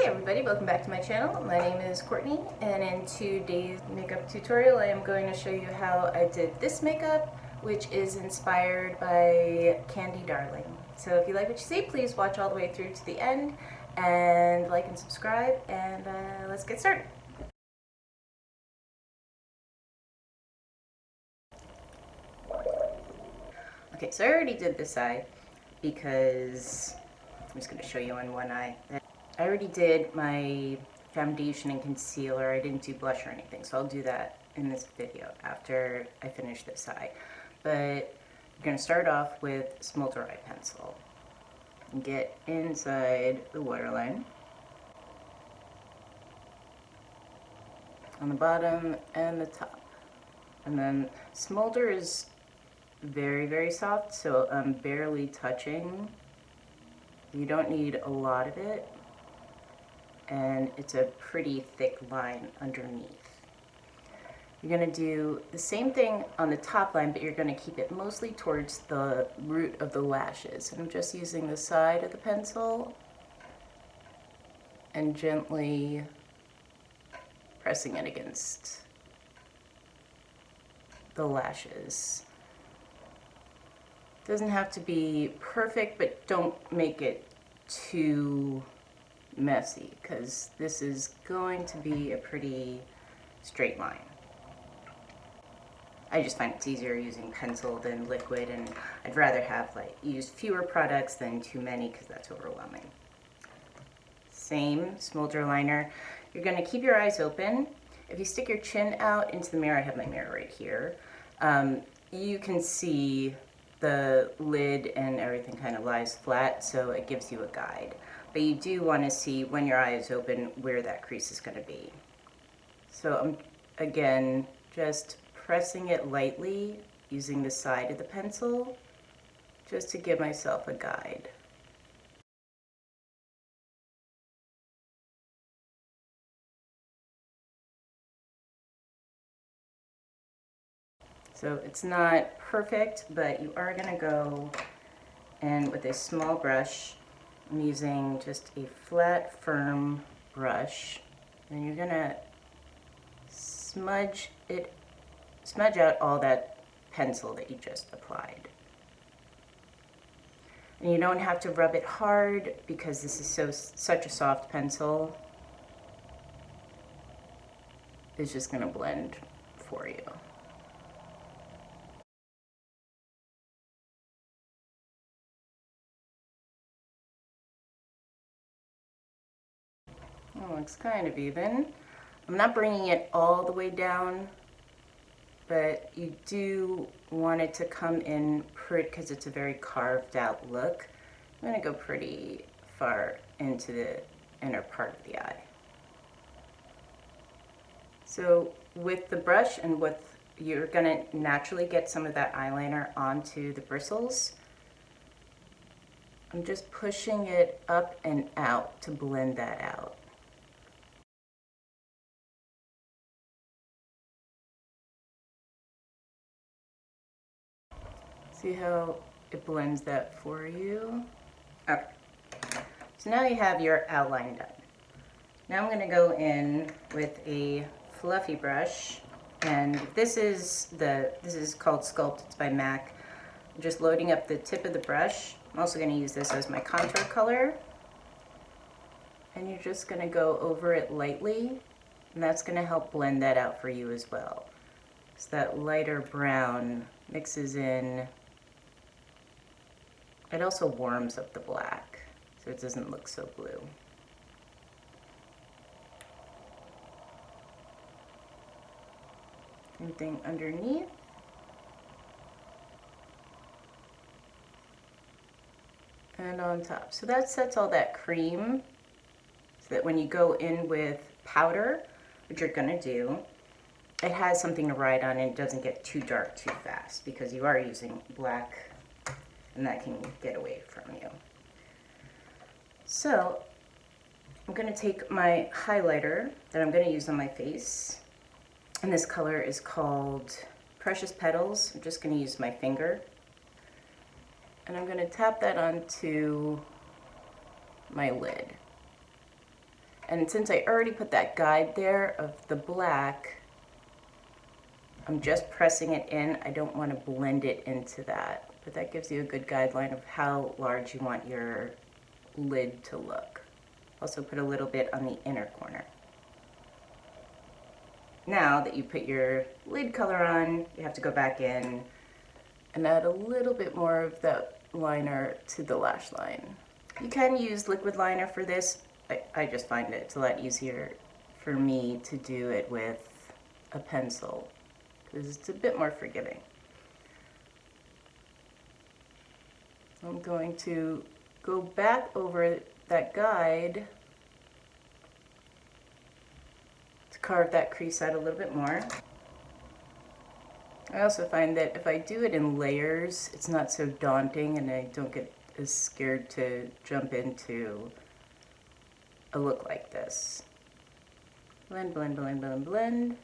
everybody, welcome back to my channel. My name is Courtney, and in today's makeup tutorial I am going to show you how I did this makeup, which is inspired by Candy Darling. So if you like what you see, please watch all the way through to the end and like and subscribe, and let's get started. Okay, so I already did this eye because I'm just going to show you on one eye. I already did my foundation and concealer. I didn't do blush or anything, so I'll do that in this video after I finish this eye. But you're going to start off with smolder eye pencil and get inside the waterline on the bottom and the top. And then smolder is very, very soft, so I'm barely touching. You don't need a lot of it, and it's a pretty thick line underneath. You're going to do the same thing on the top line, but you're going to keep it mostly towards the root of the lashes. And I'm just using the side of the pencil and gently pressing it against the lashes. Doesn't have to be perfect, but don't make it too messy, because this is going to be a pretty straight line. I just find it's easier using pencil than liquid, and I'd rather have use fewer products than too many, because that's overwhelming. Same smolder liner. You're going to keep your eyes open. If you stick your chin out into the mirror, I have my mirror right here, you can see the lid and everything kind of lies flat, so it gives you a guide. But you do want to see when your eye is open where that crease is going to be. So I'm, again, just pressing it lightly using the side of the pencil just to give myself a guide. So it's not perfect, but you are going to go and with a small brush, I'm using just a flat, firm brush, and you're going to smudge out all that pencil that you just applied. And you don't have to rub it hard because this is such a soft pencil. It's just going to blend for you. Oh, looks kind of even. I'm not bringing it all the way down, but you do want it to come in pretty, because it's a very carved out look. I'm going to go pretty far into the inner part of the eye. So with the brush and you're going to naturally get some of that eyeliner onto the bristles. I'm just pushing it up and out to blend that out. See how it blends that for you? Okay. So now you have your outline done. Now I'm going to go in with a fluffy brush, and this is called Sculpt. It's by MAC. I'm just loading up the tip of the brush. I'm also going to use this as my contour color, and you're just going to go over it lightly, and that's going to help blend that out for you as well. So that lighter brown mixes in. It also warms up the black, so it doesn't look so blue. Same thing underneath. And on top. So that sets all that cream so that when you go in with powder, which you're gonna do, it has something to ride on and it doesn't get too dark too fast, because you are using black and that can get away from you. So I'm going to take my highlighter that I'm going to use on my face, and this color is called Precious Petals. I'm just going to use my finger, and I'm going to tap that onto my lid. And since I already put that guide there of the black, I'm just pressing it in. I don't want to blend it into that, but that gives you a good guideline of how large you want your lid to look. Also put a little bit on the inner corner. Now that you put your lid color on, you have to go back in and add a little bit more of that liner to the lash line. You can use liquid liner for this. I just find it's a lot easier for me to do it with a pencil because it's a bit more forgiving. I'm going to go back over that guide to carve that crease out a little bit more. I also find that if I do it in layers, it's not so daunting and I don't get as scared to jump into a look like this. Blend, blend, blend, blend, blend.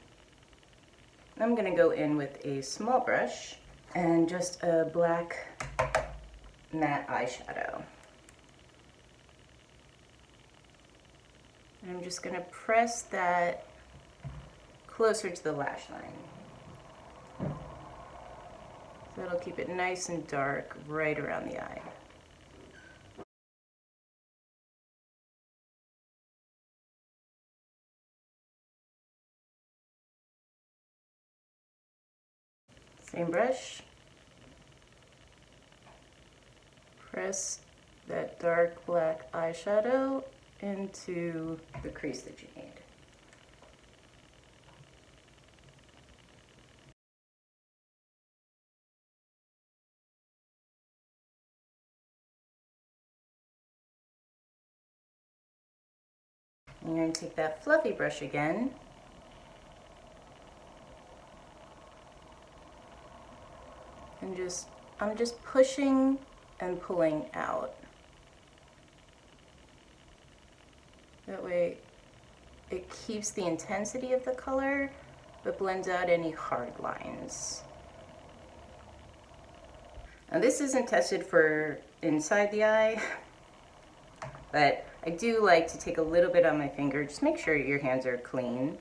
I'm going to go in with a small brush and just a black matte eyeshadow. And I'm just going to press that closer to the lash line. So that'll keep it nice and dark right around the eye. Same brush. Press that dark black eyeshadow into the crease that you need. And you're going to take that fluffy brush again and I'm just pushing and pulling out. That way it keeps the intensity of the color but blends out any hard lines. Now this isn't tested for inside the eye, but I do like to take a little bit on my finger. Just make sure your hands are clean.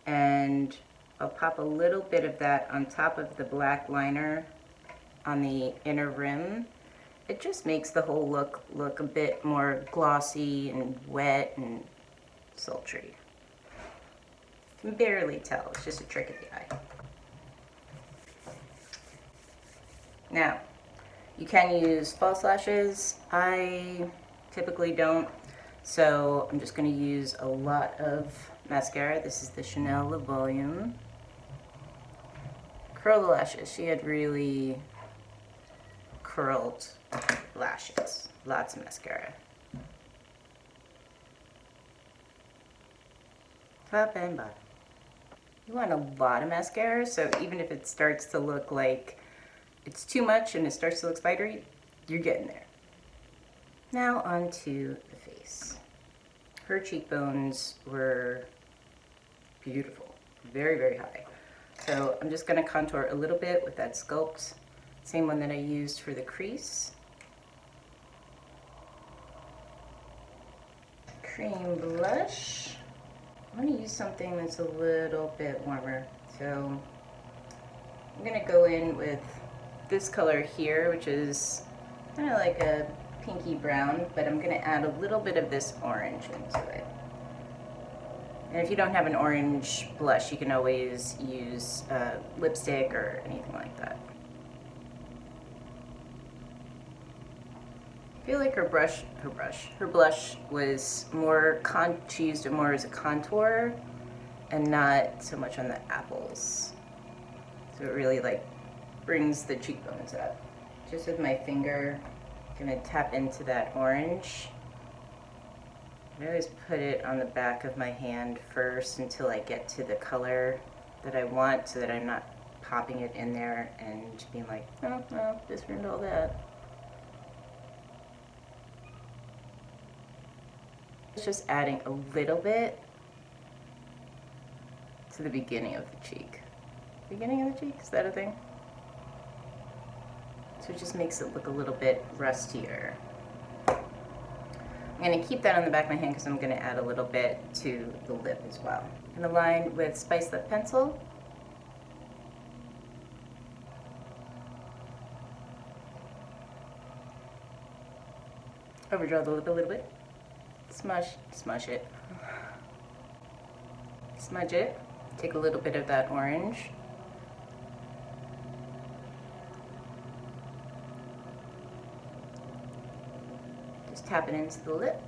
And I'll pop a little bit of that on top of the black liner on the inner rim. It just makes the whole look a bit more glossy and wet and sultry. You can barely tell, it's just a trick of the eye. Now, you can use false lashes. I typically don't, so I'm just going to use a lot of mascara. This is the Chanel Le Volume. Curl the lashes. She had really curled lashes. Lots of mascara. Top and bottom. You want a lot of mascara, so even if it starts to look like it's too much and it starts to look spidery, you're getting there. Now on to the face. Her cheekbones were beautiful, very, very high. So I'm just going to contour a little bit with that Sculpt, same one that I used for the crease. Cream blush. I'm going to use something that's a little bit warmer. So I'm going to go in with this color here, which is kind of like a pinky brown, but I'm going to add a little bit of this orange into it. And if you don't have an orange blush, you can always use lipstick or anything like that. I feel like her blush was more, she used it more as a contour and not so much on the apples. So it really like brings the cheekbones up. Just with my finger, I'm gonna tap into that orange. I always put it on the back of my hand first until I get to the color that I want, so that I'm not popping it in there and being like, oh, no, just ruined all that. It's just adding a little bit to the beginning of the cheek. Beginning of the cheek, is that a thing? So it just makes it look a little bit rustier. I'm I'm going to keep that on the back of my hand because I'm going to add a little bit to the lip as well. I'm going to line with Spice Lip Pencil. Overdraw the lip a little bit. Smush it. Smudge it. Take a little bit of that orange. Just tap it into the lip.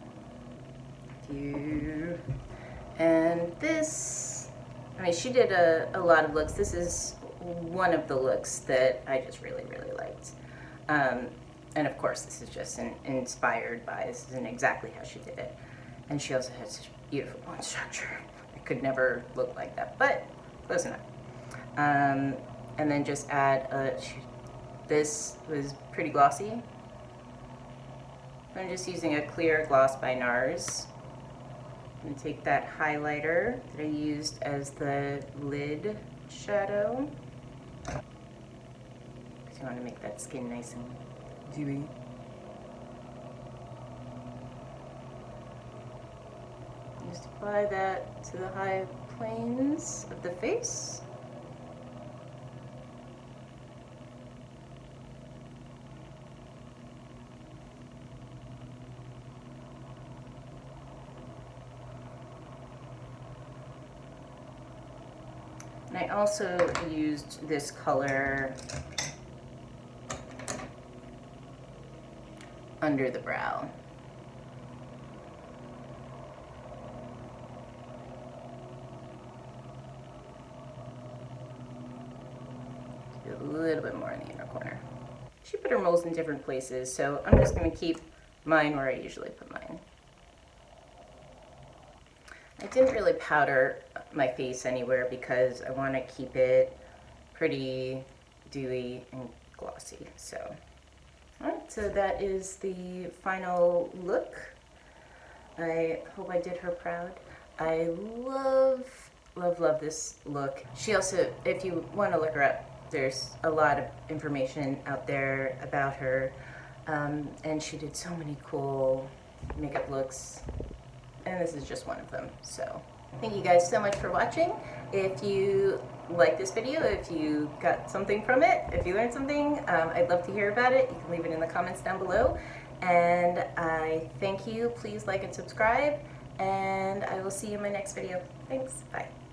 And this, I mean, she did a lot of looks. This is one of the looks that I just really, really liked. And of course, this is just inspired by, this isn't exactly how she did it. And she also has such beautiful bone structure. It could never look like that, but close enough. And then just add, this was pretty glossy. I'm just using a clear gloss by NARS. I'm going to take that highlighter that I used as the lid shadow. Because you want to make that skin nice and dewy. Just apply that to the high planes of the face. And I also used this color under the brow. Do a little bit more in the inner corner. She put her moles in different places, so I'm just going to keep mine where I usually put mine. I didn't really powder my face anywhere because I want to keep it pretty dewy and glossy. So, alright, so that is the final look. I hope I did her proud. I love this look. She also, if you want to look her up, there's a lot of information out there about her. And she did so many cool makeup looks. And this is just one of them. So thank you guys so much for watching. If you like this video, if you got something from it, if you learned something, I'd love to hear about it. You can leave it in the comments down below. And I thank you. Please like and subscribe. And I will see you in my next video. Thanks. Bye.